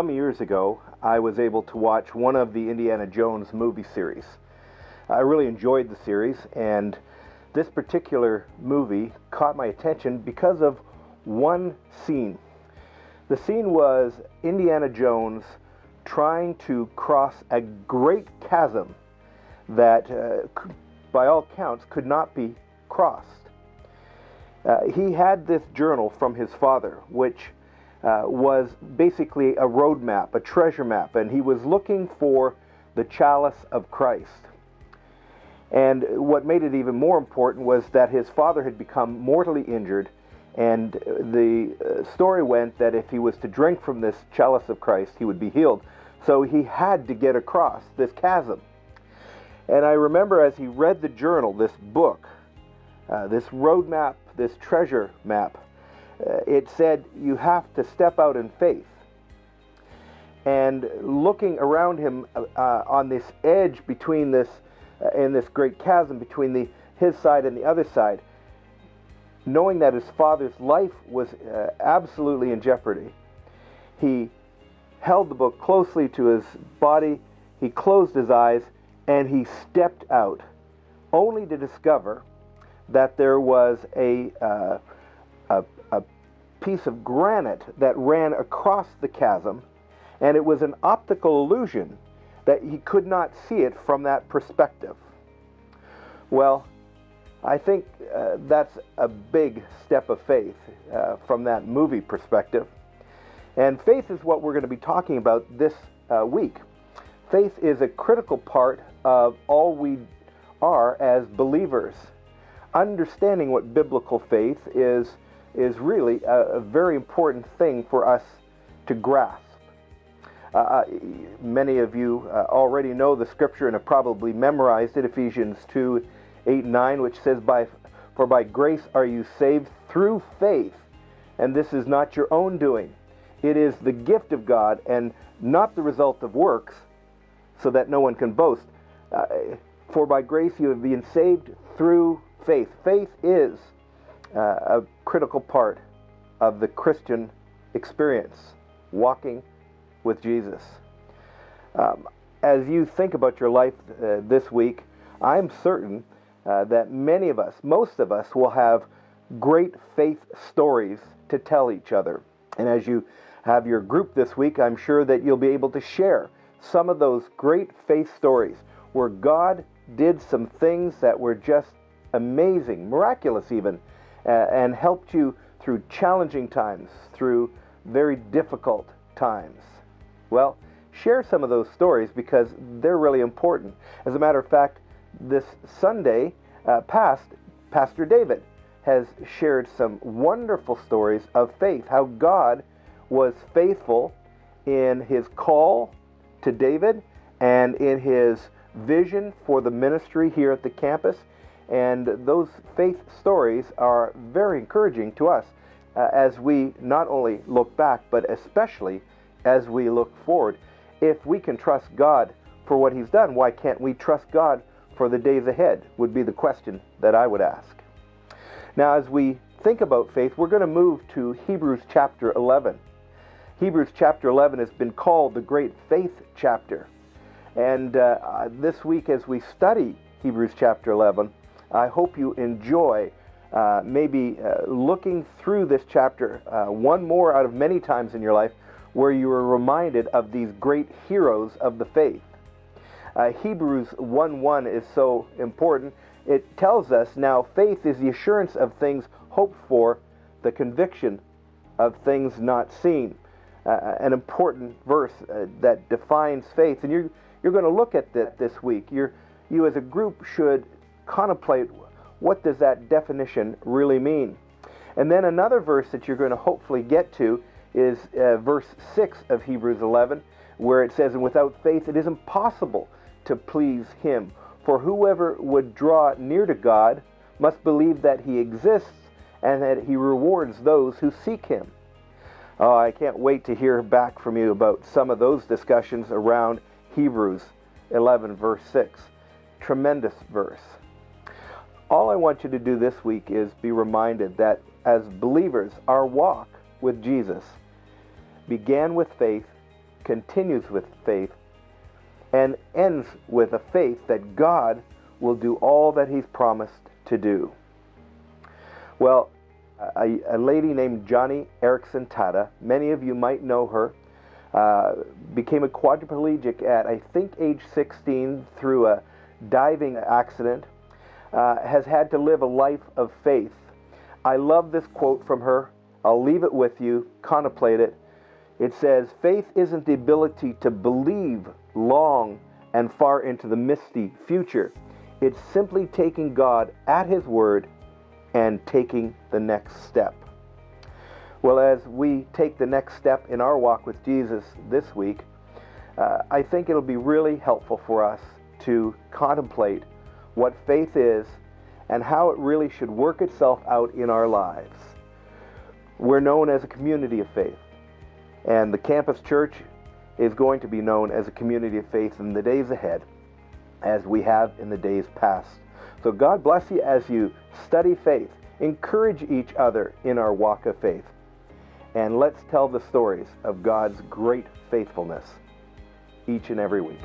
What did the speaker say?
Some years ago, I was able to watch one of the Indiana Jones movie series. I really enjoyed the series, and this particular movie caught my attention because of one scene. The scene was Indiana Jones trying to cross a great chasm that, by all counts, could not be crossed. He had this journal from his father, which was basically a road map, a treasure map, and he was looking for the chalice of Christ. And what made it even more important was that his father had become mortally injured, and the story went that if he was to drink from this chalice of Christ, he would be healed. So he had to get across this chasm. And I remember as he read the journal, this book, this road map, this treasure map, it said you have to step out in faith. And looking around him on this edge between this, in this great chasm between his side and the other side, knowing that his father's life was absolutely in jeopardy, he held the book closely to his body, he closed his eyes, and he stepped out, only to discover that there was a piece of granite that ran across the chasm, and it was an optical illusion that he could not see it from that perspective. Well, I think that's a big step of faith from that movie perspective. And faith is what we're going to be talking about this week. Faith is a critical part of all we are as believers. Understanding what biblical faith is really a very important thing for us to grasp. Many of you already know the scripture and have probably memorized it, Ephesians 2:8-9, which says, For by grace are you saved through faith, and this is not your own doing. It is the gift of God, and not the result of works, so that no one can boast. For by grace you have been saved through faith. Faith is a critical part of the Christian experience, walking with Jesus. As you think about your life this week, I'm certain that many of us, most of us, will have great faith stories to tell each other. And as you have your group this week, I'm sure that you'll be able to share some of those great faith stories where God did some things that were just amazing, miraculous even, and helped you through challenging times, through very difficult times. Well, share some of those stories because they're really important. As a matter of fact, this Sunday past, Pastor David has shared some wonderful stories of faith, how God was faithful in his call to David and in his vision for the ministry here at the campus. And those faith stories are very encouraging to us as we not only look back, but especially as we look forward. If we can trust God for what he's done, why can't we trust God for the days ahead, would be the question that I would ask. Now, as we think about faith, we're going to move to Hebrews chapter 11. Hebrews chapter 11 has been called the great faith chapter. And this week as we study Hebrews chapter 11, I hope you enjoy maybe looking through this chapter one more out of many times in your life where you are reminded of these great heroes of the faith. Hebrews 1:1 is so important. It tells us, now faith is the assurance of things hoped for, the conviction of things not seen. An important verse that defines faith. And you're going to look at that this week. You as a group should contemplate, what does that definition really mean? And then another verse that you're going to hopefully get to is verse 6 of Hebrews 11, where it says, and without faith it is impossible to please him. For whoever would draw near to God must believe that he exists and that he rewards those who seek him. Oh, I can't wait to hear back from you about some of those discussions around Hebrews 11 verse 6. Tremendous verse. All I want you to do this week is be reminded that as believers, our walk with Jesus began with faith continues with faith and ends with a faith that God will do all that He's promised to do. Well, a lady named Johnny Erickson Tada, many of you might know her, became a quadriplegic at, I think, age 16 through a diving accident, has had to live a life of faith. I love this quote from her. I'll leave it with you. Contemplate it. It says, "Faith isn't the ability to believe long and far into the misty future. It's simply taking God at His word and taking the next step." Well, as we take the next step in our walk with Jesus this week, I think it'll be really helpful for us to contemplate what faith is and how it really should work itself out in our lives. We're known as a community of faith, and the campus church is going to be known as a community of faith in the days ahead, as we have in the days past. So God bless you as you study faith. Encourage each other in our walk of faith. And let's tell the stories of God's great faithfulness each and every week.